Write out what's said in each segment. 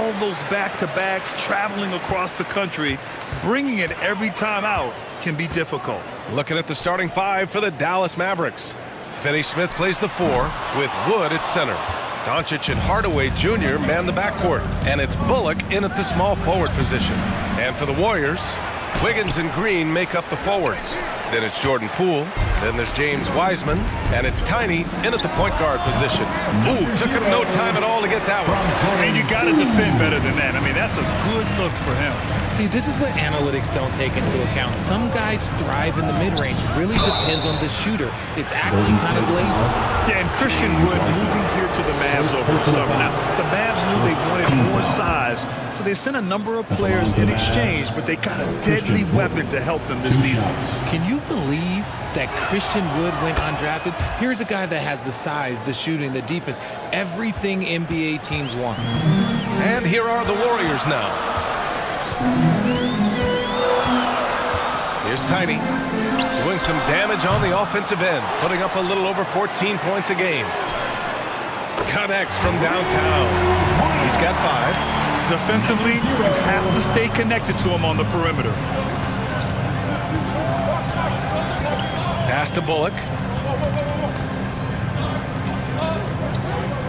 all those back-to-backs, traveling across the country, bringing it every time out can be difficult. Looking at the starting five for the Dallas Mavericks. Finney Smith plays the 4 with Wood at center. Doncic and Hardaway Jr. man the backcourt, and it's Bullock in at the small forward position. And for the Warriors, Wiggins and Green make up the forwards. Then it's Jordan Poole, then there's James Wiseman, and it's Tiny in at the point guard position. Ooh, took him no time at all to get that one. And you got to defend better than that. I mean, that's a good look for him. See, this is what analytics don't take into account. Some guys thrive in the mid-range. It really depends on the shooter. It's actually kind of lazy. Yeah, and Christian Wood moving here to the Mavs over the summer. Now, the Mavs knew they wanted more size, so they sent a number of players in exchange, but they got a deadly weapon to help them this season. Can you believe that Christian Wood went undrafted? Here's a guy that has the size, the shooting, the defense, everything NBA teams want. And here are the Warriors now. Here's Tiny, doing some damage on the offensive end, putting up a little over 14 points a game. Connects from downtown. He's got 5. Defensively, you have to stay connected to him on the perimeter. Pass to Bullock.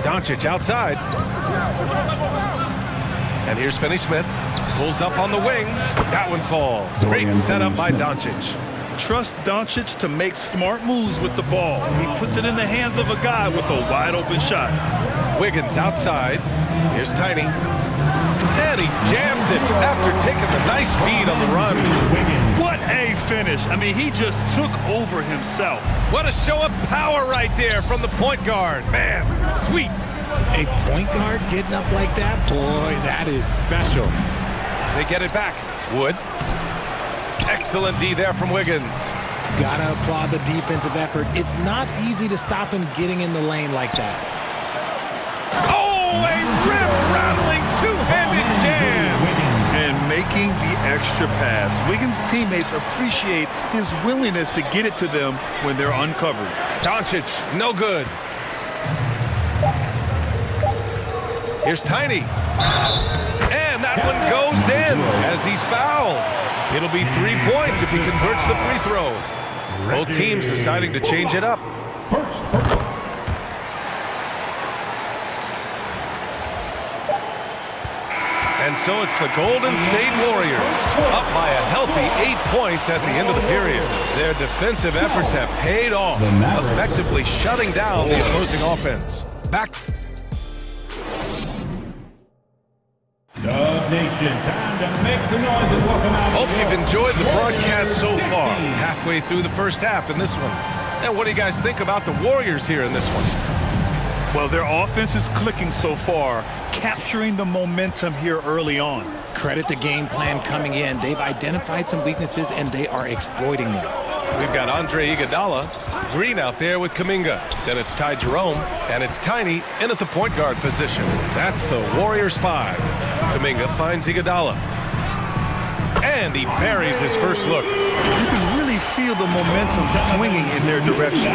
Doncic outside. And here's Finney Smith. Pulls up on the wing. That one falls. Great setup by Doncic. Trust Doncic to make smart moves with the ball. He puts it in the hands of a guy with a wide-open shot. Wiggins outside. Here's Tiny. And he jams it after taking the nice feed on the run. What a finish. I mean, he just took over himself. What a show of power right there from the point guard. Man, sweet. A point guard getting up like that? Boy, that is special. They get it back. Wood. Excellent D there from Wiggins. Gotta applaud the defensive effort. It's not easy to stop him getting in the lane like that. Oh, a rim-rattling two-handed jam. And making the extra pass. Wiggins' teammates appreciate his willingness to get it to them when they're uncovered. Doncic, no good. Here's Tiny. And that one goes in as he's fouled. It'll be 3 points if he converts the free throw. Both teams deciding to change it up. And so it's the Golden State Warriors up by a healthy 8 points at the end of the period. Their defensive efforts have paid off, effectively shutting down the opposing offense. Back. Nation, time to make some noise and welcome out. Hope you've enjoyed the broadcast so far. Halfway through the first half in this one. And what do you guys think about the Warriors here in this one? Well, their offense is clicking so far, capturing the momentum here early on. Credit the game plan coming in. They've identified some weaknesses, and they are exploiting them. We've got Andre Iguodala, Green out there with Kuminga. Then it's Ty Jerome, and it's Tiny in at the point guard position. That's the Warriors 5. Kuminga finds Iguodala. And he buries his first look. You can really feel the momentum swinging in their direction.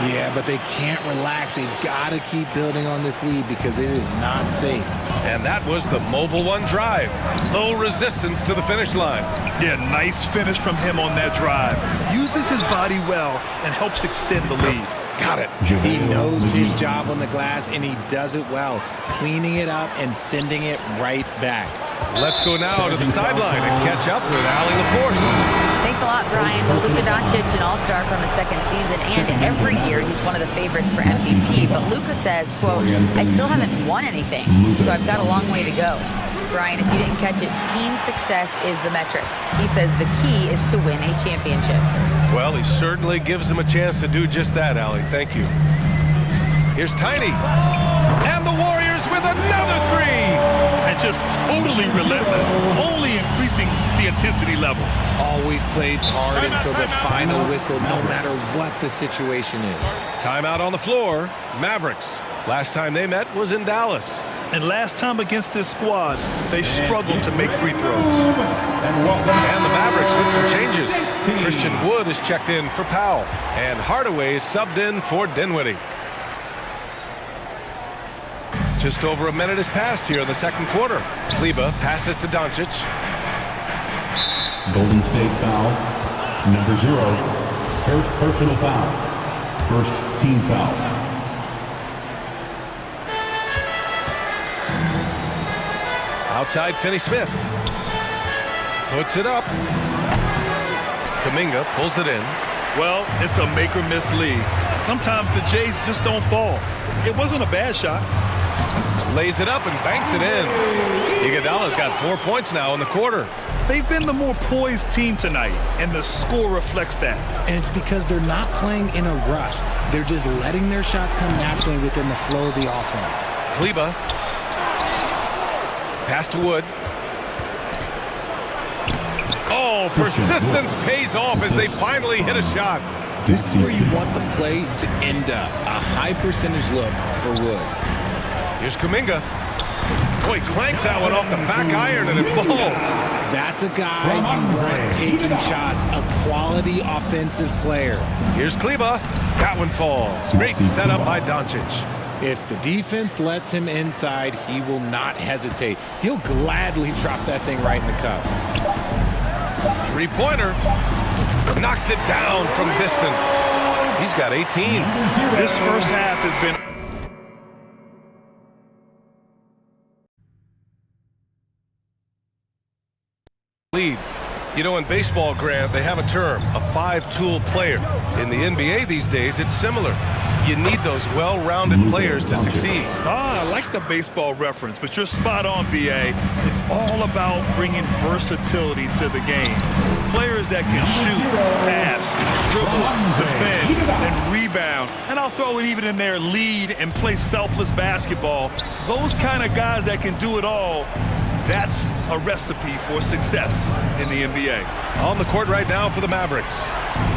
Yeah, but they can't relax. They've got to keep building on this lead because it is not safe. And that was the Mobile One drive. Low resistance to the finish line. Yeah, nice finish from him on that drive. Uses his body well and helps extend the lead. Got it. He knows his job on the glass, and he does it well, cleaning it up and sending it right back. Let's go now to the sideline and catch up with Allie LaForce. Thanks a lot, Brian. Well, Luka Doncic, an all-star from his second season, and every year he's one of the favorites for MVP. But Luka says, quote, I still haven't won anything, so I've got a long way to go. Brian, if you didn't catch it, team success is the metric. He says the key is to win a championship. Well, he certainly gives him a chance to do just that, Allie. Thank you. Here's Tiny. And the Warriors with another three. And just totally relentless, only increasing the intensity level. Always plays hard until the final whistle, no matter what the situation is. Timeout on the floor. Mavericks. Last time they met was in Dallas. And last time against this squad, they struggled to make free throws. And the Mavericks with some changes. Christian Wood is checked in for Powell. And Hardaway is subbed in for Dinwiddie. Just over a minute has passed here in the second quarter. Kleba passes to Doncic. Golden State foul. Number 0. First personal foul. First team foul. Outside, Finney-Smith. Puts it up. Kuminga pulls it in. Well, it's a make-or-miss league. Sometimes the Jays just don't fall. It wasn't a bad shot. Lays it up and banks it in. Iguodala's got 4 points now in the quarter. They've been the more poised team tonight, and the score reflects that. And it's because they're not playing in a rush. They're just letting their shots come naturally within the flow of the offense. Kleba. Pass to Wood. Oh, persistence pays off as they finally hit a shot. This is where you want the play to end up. A high percentage look for Wood. Here's Kuminga. Oh, he clanks that one off the back iron and it falls. That's a guy you want taking shots, a quality offensive player. Here's Kleba. That one falls. Great setup by Doncic. If the defense lets him inside, he will not hesitate. He'll gladly drop that thing right in the cup. Three-pointer. Knocks it down from distance. He's got 18. This first half has been lead. You know, in baseball, Grant, they have a term, a five-tool player. In the NBA these days, it's similar. You need those well-rounded players to succeed. I like the baseball reference, but you're spot on, B.A. It's all about bringing versatility to the game. Players that can shoot, pass, dribble, defend, and rebound. And I'll throw it even in there, lead and play selfless basketball. Those kind of guys that can do it all, that's a recipe for success in the NBA. On the court right now for the Mavericks.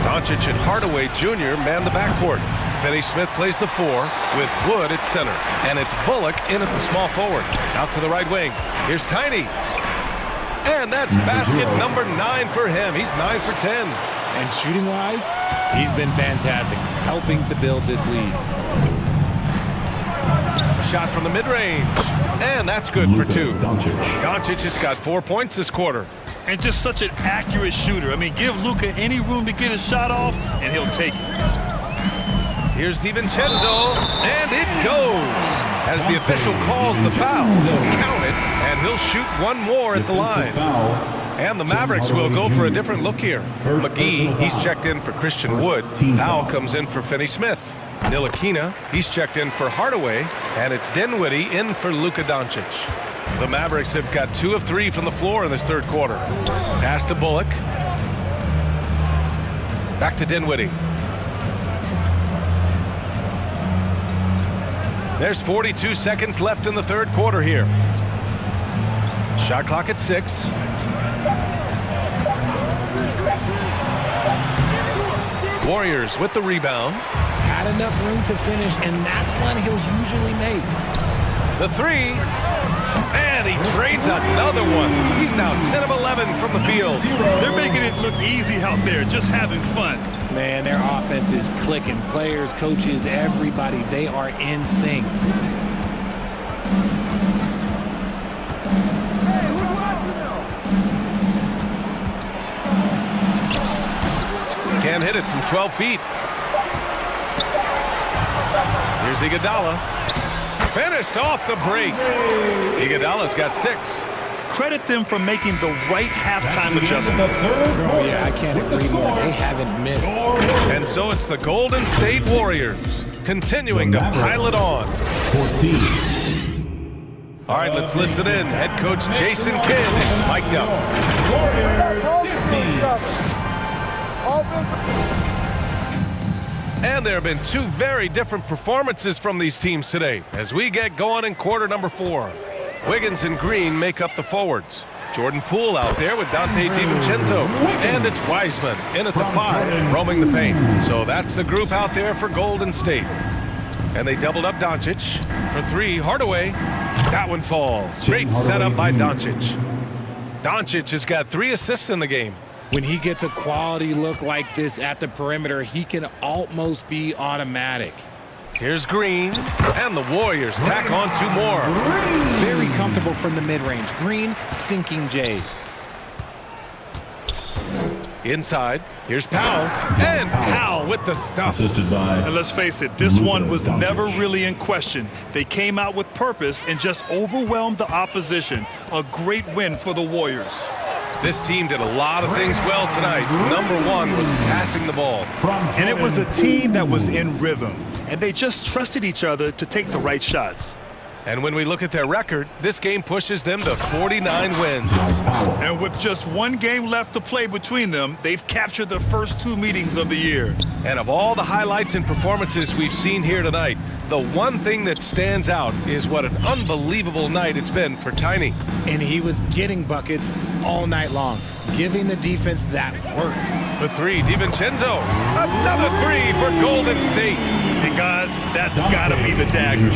Doncic and Hardaway Jr. man the backcourt. Finney-Smith plays the 4 with Wood at center. And it's Bullock in at the small forward. Out to the right wing. Here's Tiny. And that's basket number 9 for him. He's 9 for 10. And shooting-wise, he's been fantastic, helping to build this lead. A shot from the mid-range. And that's good for 2. Doncic has got 4 points this quarter. And just such an accurate shooter. I mean, give Luka any room to get his shot off, and he'll take it. Here's DiVincenzo, and it goes. As the official calls the foul, count it, and he'll shoot one more at the line. And the Mavericks will go for a different look here. McGee, he's checked in for Christian Wood. Powell comes in for Finney-Smith. Ntilikina, he's checked in for Hardaway, and it's Dinwiddie in for Luka Doncic. The Mavericks have got 2 of 3 from the floor in this third quarter. Pass to Bullock. Back to Dinwiddie. There's 42 seconds left in the third quarter here. Shot clock at 6. Warriors with the rebound. Had enough room to finish, and that's one he'll usually make. The 3. And he trades another one. He's now 10 of 11 from the field. They're making it look easy out there, just having fun. Man, their offense is clicking. Players, coaches, everybody, they are in sync. Can't hit it from 12 feet. Here's Iguodala. Finished off the break. Iguodala's got 6. Credit them for making the right halftime adjustments. Oh, yeah, I can't agree more. They haven't missed. And so it's the Golden State Warriors continuing to pile it on. 14. All right, let's listen in. Head coach Jason Kidd is mic'd up. And there have been 2 very different performances from these teams today as we get going in quarter number 4. Wiggins and Green make up the forwards. Jordan Poole out there with Dante DiVincenzo. And it's Wiseman in at the 5, roaming the paint. So that's the group out there for Golden State. And they doubled up Doncic. For 3, Hardaway. That one falls. Great setup by Doncic. Doncic has got 3 assists in the game. When he gets a quality look like this at the perimeter, he can almost be automatic. Here's Green, and the Warriors tack on 2 more. Very comfortable from the mid-range. Green sinking Jays. Inside, here's Powell, and Powell with the stuff. Assisted by. And let's face it, this one was never really in question. They came out with purpose and just overwhelmed the opposition. A great win for the Warriors. This team did a lot of things well tonight. Number 1 was passing the ball. And it was a team that was in rhythm, and they just trusted each other to take the right shots. And when we look at their record, this game pushes them to 49 wins. And with just 1 game left to play between them, they've captured the first 2 meetings of the year. And of all the highlights and performances we've seen here tonight, the one thing that stands out is what an unbelievable night it's been for Tiny. And he was getting buckets all night long, giving the defense that work. The 3, DiVincenzo. Another 3 for Golden State. And guys, that's got to be the dagger.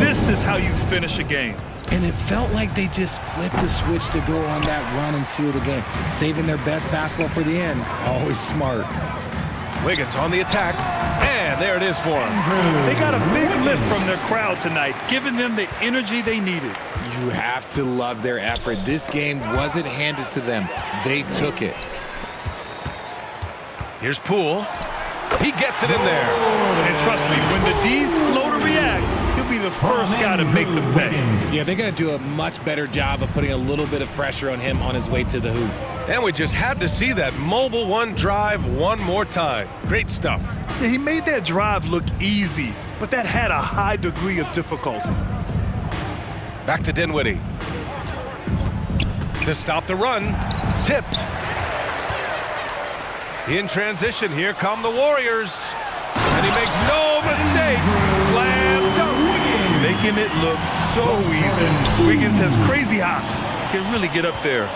This is how you finish a game. And it felt like they just flipped the switch to go on that run and seal the game, saving their best basketball for the end. Always smart. Wiggins on the attack, and there it is for him. They got a big lift from their crowd tonight, giving them the energy they needed. You have to love their effort. This game wasn't handed to them. They took it. Here's Poole. He gets it in there. And trust me, when the D's slow to react, he'll be the first guy to make them pay. Yeah, they're going to do a much better job of putting a little bit of pressure on him on his way to the hoop. And we just had to see that mobile 1 drive one more time. Great stuff. Yeah, he made that drive look easy, but that had a high degree of difficulty. Back to Dinwiddie. To stop the run. Tipped. In transition, here come the Warriors. And he makes no mistake. Slam dunk. Making it look so easy. Wiggins has crazy hops. Can really get up there.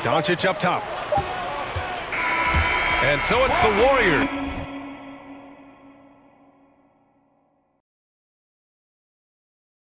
Doncic up top. And so it's the Warriors.